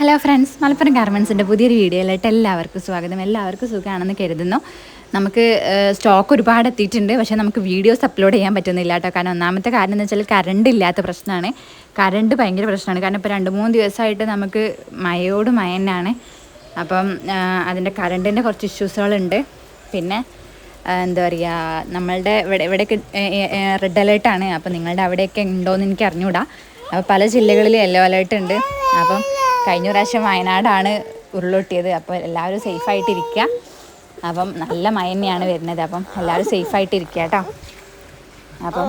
Hello friends, Malappuram ഗാർമെൻറ്റ്സിൻ്റെ പുതിയൊരു വീഡിയോയിലായിട്ട് എല്ലാവർക്കും സ്വാഗതം. എല്ലാവർക്കും സുഖമാണെന്ന് കരുതുന്നു. നമുക്ക് സ്റ്റോക്ക് ഒരുപാട് എത്തിയിട്ടുണ്ട്, പക്ഷേ നമുക്ക് വീഡിയോസ് അപ്ലോഡ് ചെയ്യാൻ പറ്റുന്നില്ല കേട്ടോ. കാരണം ഒന്നാമത്തെ കാര്യം എന്ന് വെച്ചാൽ കറണ്ട് ഇല്ലാത്ത പ്രശ്നമാണ്. കറണ്ട് ഭയങ്കര പ്രശ്നമാണ്. കാരണം ഇപ്പോൾ 2-3 ദിവസമായിട്ട് നമുക്ക് മഴയോട് മഴ തന്നെയാണ്. അപ്പം അതിൻ്റെ കറണ്ടിൻ്റെ കുറച്ച് ഇഷ്യൂസുകളുണ്ട്. പിന്നെ എന്താ പറയുക, നമ്മളുടെ ഇവിടെയൊക്കെ റെഡ് അലേർട്ടാണ്. അപ്പം നിങ്ങളുടെ അവിടെയൊക്കെ ഉണ്ടോയെന്ന് എനിക്ക് അറിഞ്ഞുകൂടാ. അപ്പോൾ പല ജില്ലകളിലും യെല്ലോ അലേർട്ട് ഉണ്ട്. അപ്പം കഴിഞ്ഞ പ്രാവശ്യം വയനാടാണ് ഉരുളൊട്ടിയത്. അപ്പോൾ എല്ലാവരും സേഫായിട്ടിരിക്കുക. അപ്പം നല്ല മഴ തന്നെയാണ് വരുന്നത്. അപ്പം എല്ലാവരും സേഫായിട്ടിരിക്കുക കേട്ടോ. അപ്പം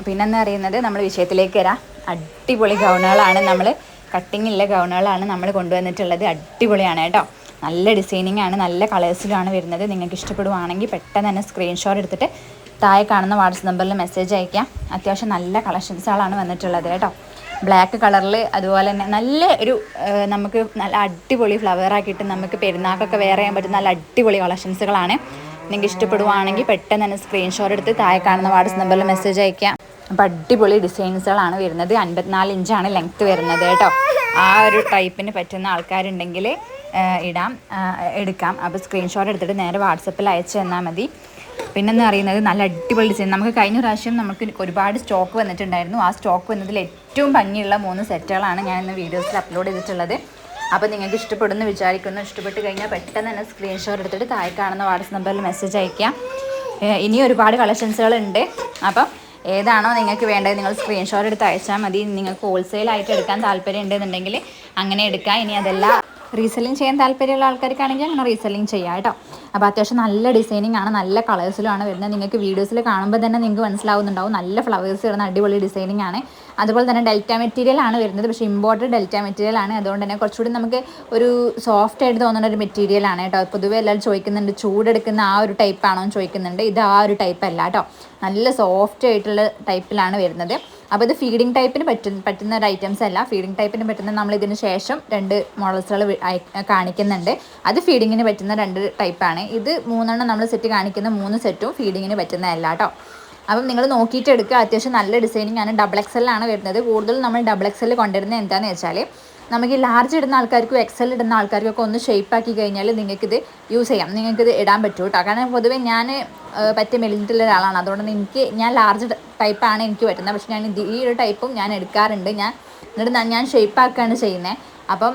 പിന്നെന്താ അറിയുന്നത്, നമ്മൾ വിഷയത്തിലേക്ക് വരാം. അടിപൊളി ഗൗണുകളാണ്, നമ്മൾ കട്ടിങ്ങുള്ള ഗൗണുകളാണ് നമ്മൾ കൊണ്ടുവന്നിട്ടുള്ളത്. അടിപൊളിയാണ് കേട്ടോ. നല്ല ഡിസൈനിങ് ആണ്, നല്ല കളേഴ്സിലാണ് വരുന്നത്. നിങ്ങൾക്ക് ഇഷ്ടപ്പെടുവാണെങ്കിൽ പെട്ടെന്ന് തന്നെ സ്ക്രീൻഷോട്ട് എടുത്തിട്ട് താഴെ കാണുന്ന വാട്സപ്പ് നമ്പറിൽ മെസ്സേജ് അയക്കാം. അത്യാവശ്യം നല്ല കളക്ഷൻസുകളാണ് വന്നിട്ടുള്ളത് കേട്ടോ. ബ്ലാക്ക് കളറിൽ അതുപോലെ തന്നെ നല്ല ഒരു നമുക്ക് നല്ല അടിപൊളി ഫ്ലവറാക്കിയിട്ട് നമുക്ക് പെരുന്നാൾക്കൊക്കെ വെയർ ചെയ്യാൻ പറ്റുന്ന നല്ല അടിപൊളി കളക്ഷൻസുകളാണ്. നിങ്ങൾക്ക് ഇഷ്ടപ്പെടുവാണെങ്കിൽ പെട്ടെന്ന് തന്നെ സ്ക്രീൻഷോട്ട് എടുത്ത് താഴെ കാണുന്ന വാട്സപ്പ് നമ്പറിൽ മെസ്സേജ് അയക്കാം. അപ്പോൾ അടിപൊളി ഡിസൈൻസുകളാണ് വരുന്നത്. 54 ഇഞ്ചാണ് ലെങ്ത്ത് വരുന്നത് കേട്ടോ. ആ ഒരു ടൈപ്പിന് പറ്റുന്ന ആൾക്കാരുണ്ടെങ്കിൽ എടുക്കാം. അപ്പോൾ സ്ക്രീൻഷോട്ട് എടുത്തിട്ട് നേരെ വാട്സപ്പിൽ അയച്ചു തന്നാൽ മതി. പിന്നെന്ന് പറയുന്നത് നല്ല അടിപൊളി ഡിസൈൻ. നമുക്ക് കഴിഞ്ഞ പ്രാവശ്യം നമുക്ക് ഒരുപാട് സ്റ്റോക്ക് വന്നിട്ടുണ്ടായിരുന്നു. ആ സ്റ്റോക്ക് വന്നതിൽ ഏറ്റവും ഭംഗിയുള്ള 3 സെറ്റുകളാണ് ഞാൻ ഇന്ന് വീഡിയോസിൽ അപ്ലോഡ് ചെയ്തിട്ടുള്ളത്. അപ്പോൾ നിങ്ങൾക്ക് ഇഷ്ടപ്പെടുമെന്ന് വിചാരിക്കുന്നു. ഇഷ്ടപ്പെട്ട് കഴിഞ്ഞാൽ പെട്ടെന്ന് തന്നെ സ്ക്രീൻഷോട്ട് എടുത്തിട്ട് താഴെ കാണുന്ന വാട്സപ്പ് നമ്പറിൽ മെസ്സേജ് അയക്കാം. ഇനി ഒരുപാട് കളക്ഷൻസുകളുണ്ട്. അപ്പം ഏതാണോ നിങ്ങൾക്ക് വേണ്ടത് നിങ്ങൾ സ്ക്രീൻഷോട്ട് എടുത്ത് അയച്ചാൽ മതി. നിങ്ങൾക്ക് ഹോൾസെയിലായിട്ട് എടുക്കാൻ താല്പര്യം ഉണ്ടെന്നുണ്ടെങ്കിൽ അങ്ങനെ എടുക്കാം. ഇനി അതല്ല റീസെല്ലിങ് ചെയ്യാൻ താല്പര്യമുള്ള ആൾക്കാർക്കാണെങ്കിൽ അങ്ങനെ റീസെല്ലിങ് ചെയ്യാം കേട്ടോ. അപ്പോൾ അത്യാവശ്യം നല്ല ഡിസൈനിങ് ആണ്, നല്ല കളേഴ്സിലുമാണ് വരുന്നത്. നിങ്ങൾക്ക് വീഡിയോസിൽ കാണുമ്പോൾ തന്നെ നിങ്ങൾക്ക് മനസ്സിലാവുന്നുണ്ടാവും. നല്ല ഫ്ലവേഴ്സ് വരുന്ന അടിപൊളി ഡിസൈനിങ് ആണ്. അതുപോലെ തന്നെ ഡെൽറ്റ മെറ്റീരിയൽ ആണ് വരുന്നത്. പക്ഷേ ഇമ്പോർട്ടഡ് ഡെൽറ്റ മെറ്റീരിയൽ ആണ്. അതുകൊണ്ട് തന്നെ കുറച്ചുകൂടി നമുക്ക് ഒരു സോഫ്റ്റ് ആയിട്ട് തോന്നുന്ന ഒരു മെറ്റീരിയൽ ആണ് കേട്ടോ. പൊതുവെ എല്ലാവരും ചോദിക്കുന്നുണ്ട്, ചൂടെടുക്കുന്ന ആ ഒരു ടൈപ്പാണോ എന്ന് ചോദിക്കുന്നുണ്ട്. ഇത് ആ ഒരു ടൈപ്പ് അല്ല കേട്ടോ. നല്ല സോഫ്റ്റ് ആയിട്ടുള്ള ടൈപ്പിലാണ് വരുന്നത്. അപ്പോൾ ഇത് ഫീഡിങ് ടൈപ്പിന് പറ്റുന്ന ഒരു ഐറ്റംസ് അല്ല. ഫീഡിങ് ടൈപ്പിന് പറ്റുന്ന നമ്മൾ ഇതിന് ശേഷം 2 മോഡൽസുകൾ കാണിക്കുന്നുണ്ട്. അത് ഫീഡിങ്ങിന് പറ്റുന്ന 2 ടൈപ്പാണ്. ഇത് 3 നമ്മൾ സെറ്റ് കാണിക്കുന്ന 3 സെറ്റും ഫീഡിങ്ങിന് പറ്റുന്നതല്ല കേട്ടോ. അപ്പം നിങ്ങൾ നോക്കിയിട്ട് എടുക്കുക. അത്യാവശ്യം നല്ല ഡിസൈനിങ് ആണ്. XXL ആണ് വരുന്നത്. കൂടുതൽ നമ്മൾ XXL കൊണ്ടുവരുന്നത് എന്താണെന്ന് വെച്ചാൽ നമുക്ക് ലാർജ് ഇടുന്ന ആൾക്കാർക്കും XL ഇടുന്ന ആൾക്കാർക്കും ഒക്കെ ഒന്ന് ഷേപ്പാക്കി കഴിഞ്ഞാൽ നിങ്ങൾക്കിത് യൂസ് ചെയ്യാം, നിങ്ങൾക്കിത് ഇടാൻ പറ്റും കേട്ടോ. കാരണം പൊതുവേ ഞാൻ പറ്റി മെലിഞ്ഞിട്ടുള്ള ഒരാളാണ്. അതുകൊണ്ട് ഞാൻ ലാർജ് ടൈപ്പാണ് എനിക്ക് പറ്റുന്നത്. പക്ഷേ ഞാൻ ഈ ഒരു ടൈപ്പും ഞാൻ എടുക്കാറുണ്ട്. ഞാൻ ഷേപ്പാക്കുകയാണ് ചെയ്യുന്നത്. അപ്പം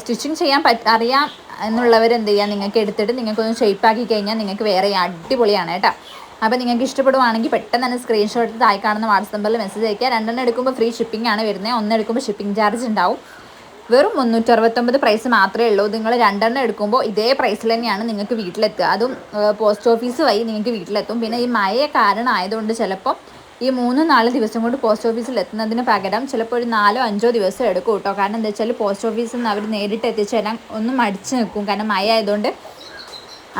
സ്റ്റിച്ചിങ് ചെയ്യാൻ അറിയാം എന്നുള്ളവർ എന്ത് ചെയ്യുക, നിങ്ങൾക്ക് എടുത്തിട്ട് നിങ്ങൾക്കൊന്ന് ഷേപ്പാക്കി കഴിഞ്ഞാൽ നിങ്ങൾക്ക് വേറെ അടിപൊളിയാണ് കേട്ടോ. അപ്പോൾ നിങ്ങൾക്ക് ഇഷ്ടപ്പെടുവാണെങ്കിൽ പെട്ടെന്ന് തന്നെ സ്ക്രീൻഷോട്ട് എടുത്ത് താഴെ കാണുന്ന വാട്സപ്പ് നമ്പറിൽ മെസ്സേജ് അയക്കുക. 2 എടുക്കുമ്പോൾ ഫ്രീ ഷിപ്പിംഗ് ആണ് വരുന്നത്. 1 എടുക്കുമ്പോൾ ഷിപ്പിംഗ് ചാർജ് ഉണ്ടാവും. വെറും 369 പ്രൈസ് മാത്രമേ ഉള്ളൂ. നിങ്ങൾ 2 എടുക്കുമ്പോൾ ഇതേ പ്രൈസിൽ തന്നെയാണ് നിങ്ങൾക്ക് വീട്ടിലെത്തുക. അതും പോസ്റ്റ് ഓഫീസ് വഴി നിങ്ങൾക്ക് വീട്ടിലെത്തും. പിന്നെ ഈ മഴ കാരണം ആയതുകൊണ്ട് ചിലപ്പോൾ ഈ 3-4 ദിവസം കൊണ്ട് പോസ്റ്റ് ഓഫീസിൽ എത്തുന്നതിന് പകരം ചിലപ്പോൾ ഒരു 4-5 ദിവസം എടുക്കും കേട്ടോ. കാരണം എന്താ വെച്ചാൽ പോസ്റ്റ് ഓഫീസിൽ നിന്ന് അവർ നേരിട്ട് എത്തിച്ചു തരാൻ ഒന്നും മടിച്ച് നിൽക്കും. കാരണം മഴ ആയതുകൊണ്ട്.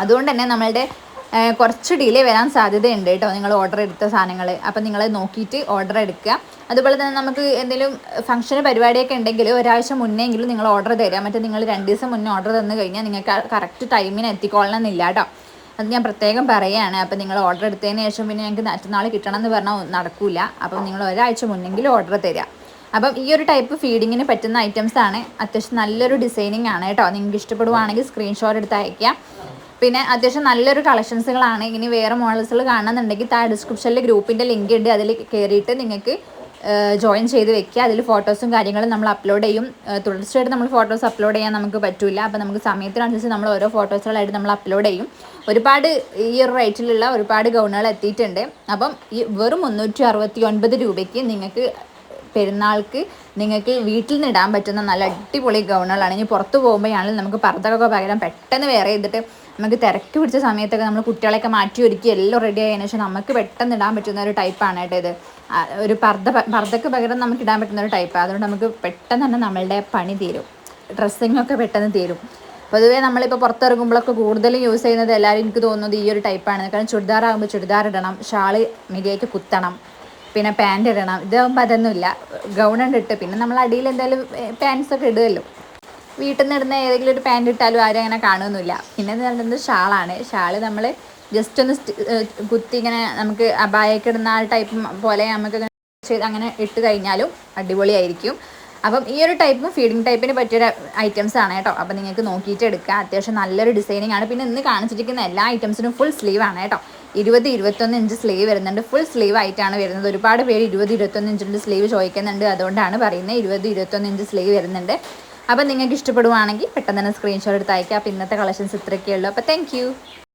അതുകൊണ്ട് തന്നെ നമ്മളുടെ കുറച്ച് ഡിലേ വരാൻ സാധ്യതയുണ്ട് കേട്ടോ, നിങ്ങൾ ഓർഡർ എടുത്ത സാധനങ്ങൾ. അപ്പം നിങ്ങൾ നോക്കിയിട്ട് ഓർഡർ എടുക്കുക. അതുപോലെ തന്നെ നമുക്ക് എന്തെങ്കിലും ഫംഗ്ഷന് പരിപാടിയൊക്കെ ഉണ്ടെങ്കിൽ ഒരാഴ്ച മുന്നേ എങ്കിലും നിങ്ങൾ ഓർഡർ തരാം. മറ്റേ നിങ്ങൾ 2 ദിവസം മുന്നേ ഓർഡർ തന്നു കഴിഞ്ഞാൽ നിങ്ങൾക്ക് കറക്റ്റ് ടൈമിന് എത്തിക്കൊള്ളണമെന്നില്ല കേട്ടോ. അത് ഞാൻ പ്രത്യേകം പറയുകയാണ്. അപ്പം നിങ്ങൾ ഓർഡർ എടുത്തതിന് ശേഷം പിന്നെ ഞങ്ങൾക്ക് മറ്റന്നാൾ കിട്ടണം എന്ന് പറഞ്ഞാൽ നടക്കില്ല. അപ്പം നിങ്ങൾ ഒരാഴ്ച മുന്നെങ്കിലും ഓർഡർ തരിക. അപ്പം ഈ ഒരു ടൈപ്പ് ഫീഡിങ്ങിന് പറ്റുന്ന ഐറ്റംസ് ആണ്. അത്യാവശ്യം നല്ലൊരു ഡിസൈനിങ് ആണ് കേട്ടോ. നിങ്ങൾക്ക് ഇഷ്ടപ്പെടുവാണെങ്കിൽ സ്ക്രീൻഷോട്ട് എടുത്ത് അയക്കാം. പിന്നെ അത്യാവശ്യം നല്ലൊരു കളക്ഷൻസുകളാണ്. ഇനി വേറെ മോഡൽസുകൾ കാണുന്നുണ്ടെങ്കിൽ താഴെ ഡിസ്ക്രിപ്ഷനിൽ ഗ്രൂപ്പിൻ്റെ ലിങ്ക് ഉണ്ട്. അതിൽ കയറിയിട്ട് നിങ്ങൾക്ക് ജോയിൻ ചെയ്ത് വെക്കുക. അതിൽ ഫോട്ടോസും കാര്യങ്ങളും നമ്മൾ അപ്ലോഡ് ചെയ്യും. തുടർച്ചയായിട്ട് നമ്മൾ ഫോട്ടോസ് അപ്ലോഡ് ചെയ്യാൻ നമുക്ക് പറ്റില്ല. അപ്പോൾ നമുക്ക് സമയത്തിനനുസരിച്ച് നമ്മൾ ഓരോ ഫോട്ടോസുകളായിട്ട് നമ്മൾ അപ്ലോഡ് ചെയ്യും. ഒരുപാട് ഈ ഒരു റേറ്റിലുള്ള ഒരുപാട് ഗൗണുകൾ എത്തിയിട്ടുണ്ട്. അപ്പം ഈ വെറും 369 രൂപയ്ക്ക് നിങ്ങൾക്ക് പെരുന്നാൾക്ക് നിങ്ങൾക്ക് വീട്ടിൽ നിന്ന് ഇടാൻ പറ്റുന്ന നല്ല അടിപൊളി ഗൗണുകളാണ്. ഇനി പുറത്ത് പോകുമ്പോഴാണെങ്കിലും നമുക്ക് പർദ്ദക്കൊക്കെ പകരം പെട്ടെന്ന് വെയർ ചെയ്തിട്ട് നമുക്ക് തിരക്ക് പിടിച്ച സമയത്തൊക്കെ നമ്മൾ കുട്ടികളെയൊക്കെ മാറ്റി ഒരുക്കി എല്ലാം റെഡി ആയതിനു ശേഷം നമുക്ക് പെട്ടെന്ന് ഇടാൻ പറ്റുന്ന ഒരു ടൈപ്പാണ് കേട്ടോ ഇത്. ഒരു പർദ്ദക്ക് പകരം നമുക്ക് ഇടാൻ പറ്റുന്ന ഒരു ടൈപ്പാണ്. അതുകൊണ്ട് നമുക്ക് പെട്ടെന്ന് തന്നെ നമ്മളുടെ പണി തീരും, ഡ്രസ്സിങ്ങൊക്കെ പെട്ടെന്ന് തീരും. പൊതുവേ നമ്മളിപ്പോൾ പുറത്തിറങ്ങുമ്പോഴൊക്കെ കൂടുതലും യൂസ് ചെയ്യുന്നത് എല്ലാവരും എനിക്ക് തോന്നുന്നത് ഈ ഒരു ടൈപ്പാണ്. കാരണം ചുരിദാറാകുമ്പോൾ ചുരിദാർ ഇടണം, ഷാള് മികയ്ക്ക് കുത്തണം, പിന്നെ പാൻറ് ഇടണം. ഇതാകുമ്പോൾ അതൊന്നുമില്ല, ഗൗൺ ഇട്ട് പിന്നെ നമ്മൾ അടിയിൽ എന്തായാലും പാൻസൊക്കെ ഇടുമല്ലോ. വീട്ടിൽ നിന്ന് ഇടുന്ന ഏതെങ്കിലും ഒരു പാൻറ് ഇട്ടാലും ആരും അങ്ങനെ കാണുമൊന്നുമില്ല. പിന്നെ പറയുന്നത് ഷാളാണ്. ഷാള് നമ്മൾ ജസ്റ്റ് ഒന്ന് കുത്തി ഇങ്ങനെ നമുക്ക് അബായൊക്കെ ഇടുന്ന ആ ടൈപ്പ് പോലെ നമുക്ക് അങ്ങനെ ഇട്ട് കഴിഞ്ഞാലും അടിപൊളിയായിരിക്കും. അപ്പം ഈ ഒരു ടൈപ്പും ഫീഡിങ് ടൈപ്പിന് പറ്റിയൊരു ഐറ്റംസ് ആണ് കേട്ടോ. അപ്പോൾ നിങ്ങൾക്ക് നോക്കിയിട്ട് എടുക്കുക. അത്യാവശ്യം നല്ലൊരു ഡിസൈനിങ് ആണ്. പിന്നെ ഇന്ന് കാണിച്ചിരിക്കുന്ന എല്ലാ ഐറ്റംസിനും ഫുൾ സ്ലീവ് ആണ് കേട്ടോ. 20-21 ഇഞ്ച് സ്ലീവ് വരുന്നുണ്ട്. ഫുൾ സ്ലീവ് ആയിട്ടാണ് വരുന്നത്. ഒരുപാട് പേര് 20-21 ഇഞ്ചിൻ്റെ സ്ലീവ് ചോദിക്കുന്നുണ്ട്. അതുകൊണ്ടാണ് പറയുന്നത് 20-21 ഇഞ്ച് സ്ലീവ് വരുന്നുണ്ട്. അപ്പോൾ നിങ്ങൾക്ക് ഇഷ്ടപ്പെടുവാണെങ്കിൽ പെട്ടെന്ന് തന്നെ സ്ക്രീൻഷോട്ട് എടുത്ത് അയക്കുക. അപ്പോൾ ഇന്നത്തെ കളക്ഷൻസ് ഇത്രയൊക്കെയുള്ളൂ. അപ്പോൾ താങ്ക്